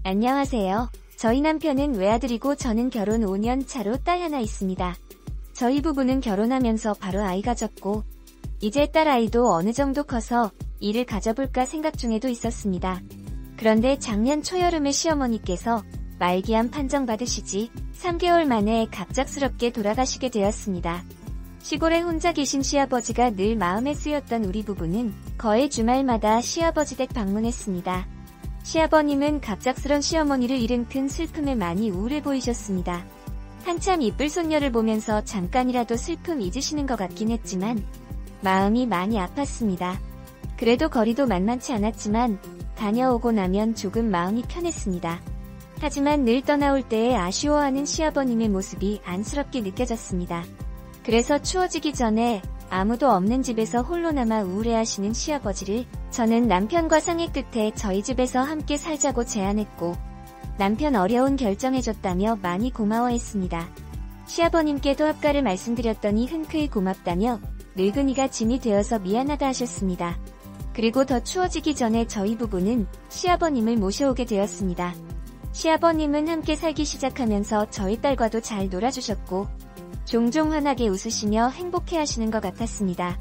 안녕하세요. 저희 남편은 외아들이고 저는 결혼 5년 차로 딸 하나 있습니다. 저희 부부는 결혼하면서 바로 아이 가졌고 이제 딸 아이도 어느 정도 커서 일을 가져볼까 생각 중에도 있었습니다. 그런데 작년 초여름에 시어머니께서 말기암 판정받으시지 3개월 만에 갑작스럽게 돌아가시게 되었습니다. 시골에 혼자 계신 시아버지가 늘 마음에 쓰였던 우리 부부는 거의 주말마다 시아버지 댁 방문했습니다. 시아버님은 갑작스런 시어머니를 잃은 큰 슬픔에 많이 우울해 보이셨습니다. 한참 이쁠 손녀를 보면서 잠깐이라도 슬픔 잊으시는 것 같긴 했지만 마음이 많이 아팠습니다. 그래도 거리도 만만치 않았지만 다녀오고 나면 조금 마음이 편했습니다. 하지만 늘 떠나올 때에 아쉬워하는 시아버님의 모습이 안쓰럽게 느껴졌습니다. 그래서 추워지기 전에 아무도 없는 집에서 홀로 남아 우울해하시는 시아버지를 저는 남편과 상의 끝에 저희 집에서 함께 살자고 제안했고 남편 어려운 결정해줬다며 많이 고마워했습니다. 시아버님께도 합가를 말씀드렸더니 흔쾌히 고맙다며 늙은이가 짐이 되어서 미안하다 하셨습니다. 그리고 더 추워지기 전에 저희 부부는 시아버님을 모셔오게 되었습니다. 시아버님은 함께 살기 시작하면서 저희 딸과도 잘 놀아주셨고 종종 환하게 웃으시며 행복해하시는 것 같았습니다.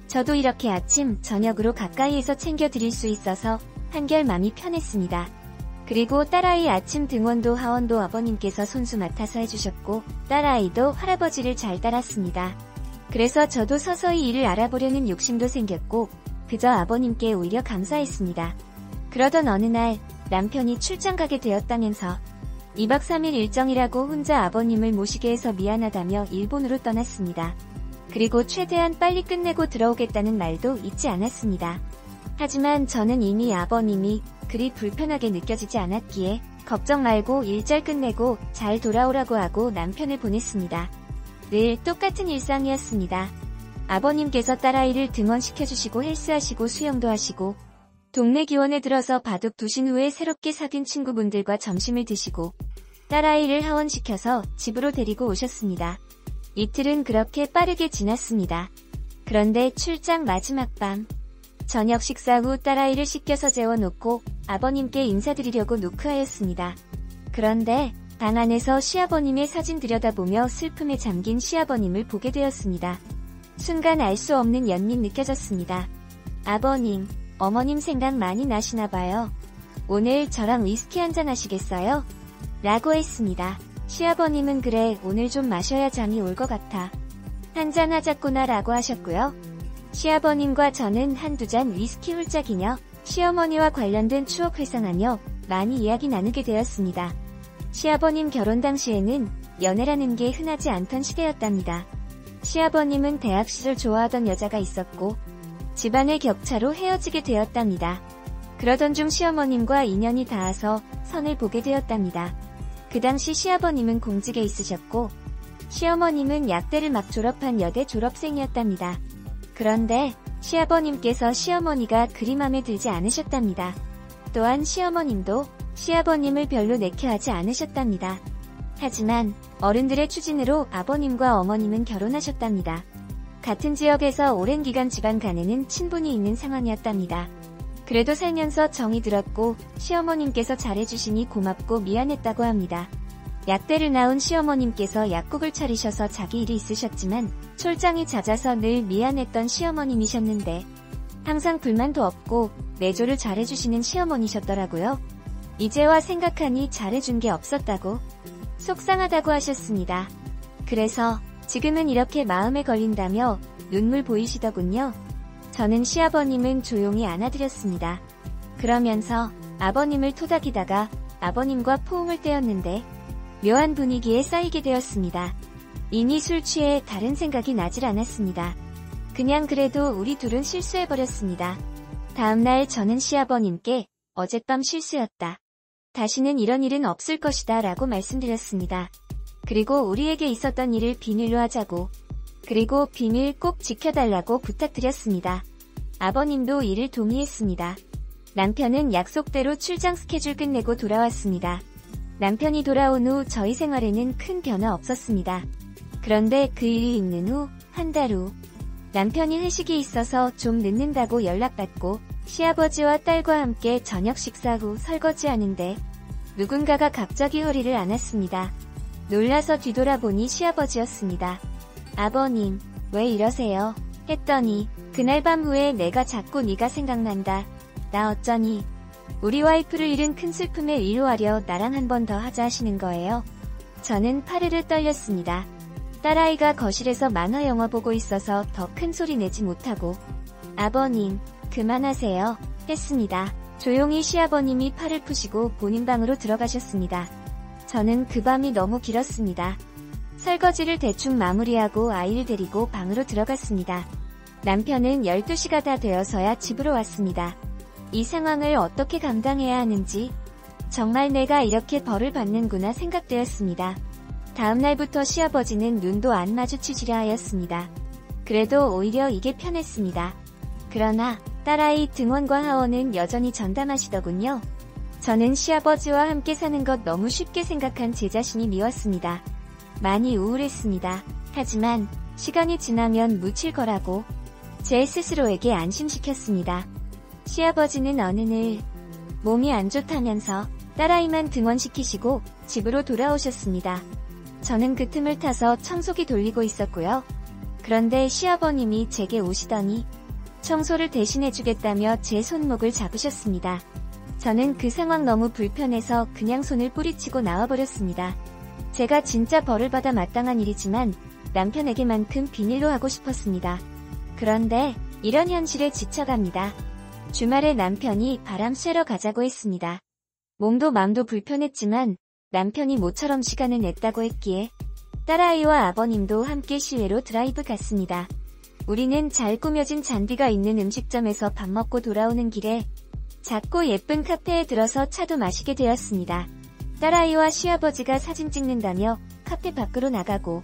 저도 이렇게 아침, 저녁으로 가까이에서 챙겨드릴 수 있어서 한결 마음이 편했습니다. 그리고 딸아이 아침 등원도 하원도 아버님께서 손수 맡아서 해주셨고 딸아이도 할아버지를 잘 따랐습니다. 그래서 저도 서서히 일을 알아보려는 욕심도 생겼고 그저 아버님께 오히려 감사했습니다. 그러던 어느 날 남편이 출장 가게 되었다면서 2박 3일 일정이라고 혼자 아버님을 모시게 해서 미안하다며 일본으로 떠났습니다. 그리고 최대한 빨리 끝내고 들어오겠다는 말도 잊지 않았습니다. 하지만 저는 이미 아버님이 그리 불편하게 느껴지지 않았기에 걱정 말고 일 잘 끝내고 잘 돌아오라고 하고 남편을 보냈습니다. 늘 똑같은 일상이었습니다. 아버님께서 딸아이를 등원시켜주시고 헬스하시고 수영도 하시고 동네 기원에 들어서 바둑 두신 후에 새롭게 사귄 친구분들과 점심을 드시고 딸아이를 하원시켜서 집으로 데리고 오셨습니다. 이틀은 그렇게 빠르게 지났습니다. 그런데 출장 마지막 밤 저녁 식사 후 딸아이를 씻겨서 재워놓고 아버님께 인사드리려고 노크하였습니다. 그런데 방 안에서 시아버님의 사진 들여다보며 슬픔에 잠긴 시아버님을 보게 되었습니다. 순간 알 수 없는 연민 느껴졌습니다. 아버님, 어머님 생각 많이 나시나봐요. 오늘 저랑 위스키 한잔 하시겠어요? 라고 했습니다. 시아버님은 그래 오늘 좀 마셔야 잠이 올 것 같아. 한잔 하자꾸나 라고 하셨고요. 시아버님과 저는 한두 잔 위스키 홀짝이며 시어머니와 관련된 추억 회상하며 많이 이야기 나누게 되었습니다. 시아버님 결혼 당시에는 연애라는 게 흔하지 않던 시대였답니다. 시아버님은 대학 시절 좋아하던 여자가 있었고 집안의 격차로 헤어지게 되었답니다. 그러던 중 시어머님과 인연이 닿아서 선을 보게 되었답니다. 그 당시 시아버님은 공직에 있으셨고 시어머님은 약대를 막 졸업한 여대 졸업생이었답니다. 그런데 시아버님께서 시어머니가 그리 맘에 들지 않으셨답니다. 또한 시어머님도 시아버님을 별로 내켜하지 않으셨답니다. 하지만 어른들의 추진으로 아버님과 어머님은 결혼하셨답니다. 같은 지역에서 오랜 기간 집안 간에는 친분이 있는 상황이었답니다. 그래도 살면서 정이 들었고 시어머님께서 잘해주시니 고맙고 미안했다고 합니다. 약대를 낳은 시어머님께서 약국을 차리셔서 자기 일이 있으셨지만 출장이 잦아서 늘 미안했던 시어머님이셨는데 항상 불만도 없고 내조를 잘해주시는 시어머니셨더라고요. 이제와 생각하니 잘해준 게 없었다고 속상하다고 하셨습니다. 그래서 지금은 이렇게 마음에 걸린다며 눈물 보이시더군요. 저는 시아버님은 조용히 안아드렸습니다. 그러면서 아버님을 토닥이다가 아버님과 포옹을 떼었는데 묘한 분위기에 쌓이게 되었습니다. 이미 술 취해 다른 생각이 나질 않았습니다. 그냥 그래도 우리 둘은 실수해버렸습니다. 다음날 저는 시아버님께 어젯밤 실수였다. 다시는 이런 일은 없을 것이다 라고 말씀드렸습니다. 그리고 우리에게 있었던 일을 비밀로 하자고 그리고 비밀 꼭 지켜달라고 부탁드렸습니다. 아버님도 이를 동의했습니다. 남편은 약속대로 출장 스케줄 끝내고 돌아왔습니다. 남편이 돌아온 후 저희 생활에는 큰 변화 없었습니다. 그런데 그 일이 있는 후 한 달 후 남편이 회식이 있어서 좀 늦는다고 연락받고 시아버지와 딸과 함께 저녁 식사 후 설거지하는데 누군가가 갑자기 허리를 안았습니다. 놀라서 뒤돌아보니 시아버지였습니다. 아버님, 왜 이러세요? 했더니 그날 밤 후에 내가 자꾸 네가 생각난다. 나 어쩌니? 우리 와이프를 잃은 큰 슬픔에 위로하려 나랑 한 번 더 하자 하시는 거예요. 저는 파르르 떨렸습니다. 딸아이가 거실에서 만화 영화 보고 있어서 더 큰 소리 내지 못하고 아버님, 그만하세요. 했습니다. 조용히 시아버님이 팔을 푸시고 본인 방으로 들어가셨습니다. 저는 그 밤이 너무 길었습니다. 설거지를 대충 마무리하고 아이를 데리고 방으로 들어갔습니다. 남편은 12시가 다 되어서야 집으로 왔습니다. 이 상황을 어떻게 감당해야 하는지 정말 내가 이렇게 벌을 받는구나 생각되었습니다. 다음 날부터 시아버지는 눈도 안 마주치시려 하였습니다. 그래도 오히려 이게 편했습니다. 그러나 딸아이 등원과 하원은 여전히 전담하시더군요. 저는 시아버지와 함께 사는 것 너무 쉽게 생각한 제 자신이 미웠습니다. 많이 우울했습니다. 하지만 시간이 지나면 묻힐 거라고 제 스스로에게 안심시켰습니다. 시아버지는 어느 날 몸이 안 좋다면서 딸아이만 등원시키시고 집으로 돌아오셨습니다. 저는 그 틈을 타서 청소기 돌리고 있었고요. 그런데 시아버님이 제게 오시더니 청소를 대신해주겠다며 제 손목을 잡으셨습니다. 저는 그 상황 너무 불편해서 그냥 손을 뿌리치고 나와버렸습니다. 제가 진짜 벌을 받아 마땅한 일이지만 남편에게만큼 비밀로 하고 싶었습니다. 그런데 이런 현실에 지쳐갑니다. 주말에 남편이 바람 쐬러 가자고 했습니다. 몸도 마음도 불편했지만 남편이 모처럼 시간을 냈다고 했기에 딸아이와 아버님도 함께 실내로 드라이브 갔습니다. 우리는 잘 꾸며진 잔디가 있는 음식점에서 밥 먹고 돌아오는 길에 작고 예쁜 카페에 들어서 차도 마시게 되었습니다. 딸아이와 시아버지가 사진 찍는다며 카페 밖으로 나가고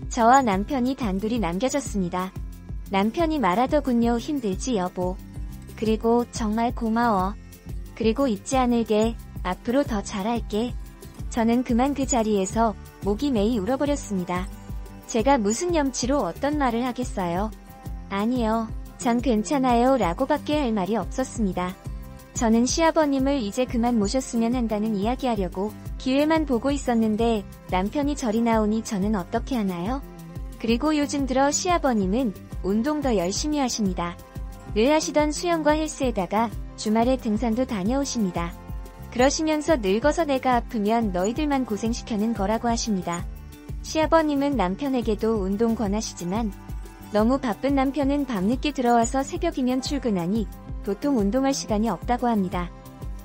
저와 남편이 단둘이 남겨졌습니다. 남편이 말하더군요. 힘들지 여보. 그리고 정말 고마워. 그리고 잊지 않을게. 앞으로 더 잘할게. 저는 그만 그 자리에서 목이 메이 울어버렸습니다. 제가 무슨 염치로 어떤 말을 하겠어요. 아니요. 전 괜찮아요 라고밖에 할 말이 없었습니다. 저는 시아버님을 이제 그만 모셨으면 한다는 이야기하려고 기회만 보고 있었는데 남편이 저리 나오니 저는 어떻게 하나요? 그리고 요즘 들어 시아버님은 운동 더 열심히 하십니다. 늘 하시던 수영과 헬스에다가 주말에 등산도 다녀오십니다. 그러시면서 늙어서 내가 아프면 너희들만 고생시켜는 거라고 하십니다. 시아버님은 남편에게도 운동 권하시지만 너무 바쁜 남편은 밤늦게 들어와서 새벽이면 출근하니 도통 운동할 시간이 없다고 합니다.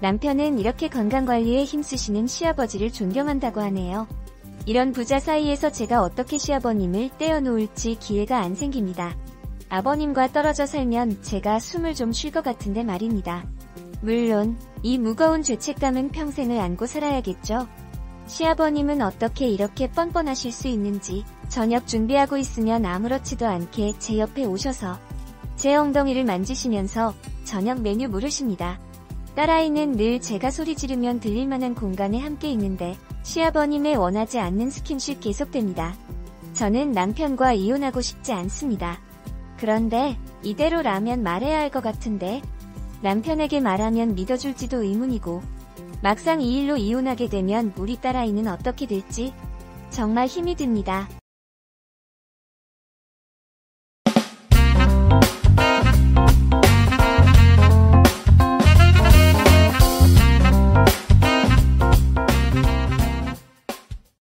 남편은 이렇게 건강관리에 힘쓰시는 시아버지를 존경한다고 하네요. 이런 부자 사이에서 제가 어떻게 시아버님을 떼어놓을지 기회가 안 생깁니다. 아버님과 떨어져 살면 제가 숨을 좀 쉴 것 같은데 말입니다. 물론 이 무거운 죄책감은 평생을 안고 살아야겠죠. 시아버님은 어떻게 이렇게 뻔뻔하실 수 있는지 저녁 준비하고 있으면 아무렇지도 않게 제 옆에 오셔서 제 엉덩이를 만지시면서 저녁 메뉴 물으십니다. 딸아이는 늘 제가 소리 지르면 들릴 만한 공간에 함께 있는데 시아버님의 원하지 않는 스킨십 계속됩니다. 저는 남편과 이혼하고 싶지 않습니다. 그런데 이대로라면 말해야 할 것 같은데 남편에게 말하면 믿어줄지도 의문이고 막상 이 일로 이혼하게 되면 우리 딸아이는 어떻게 될지 정말 힘이 듭니다.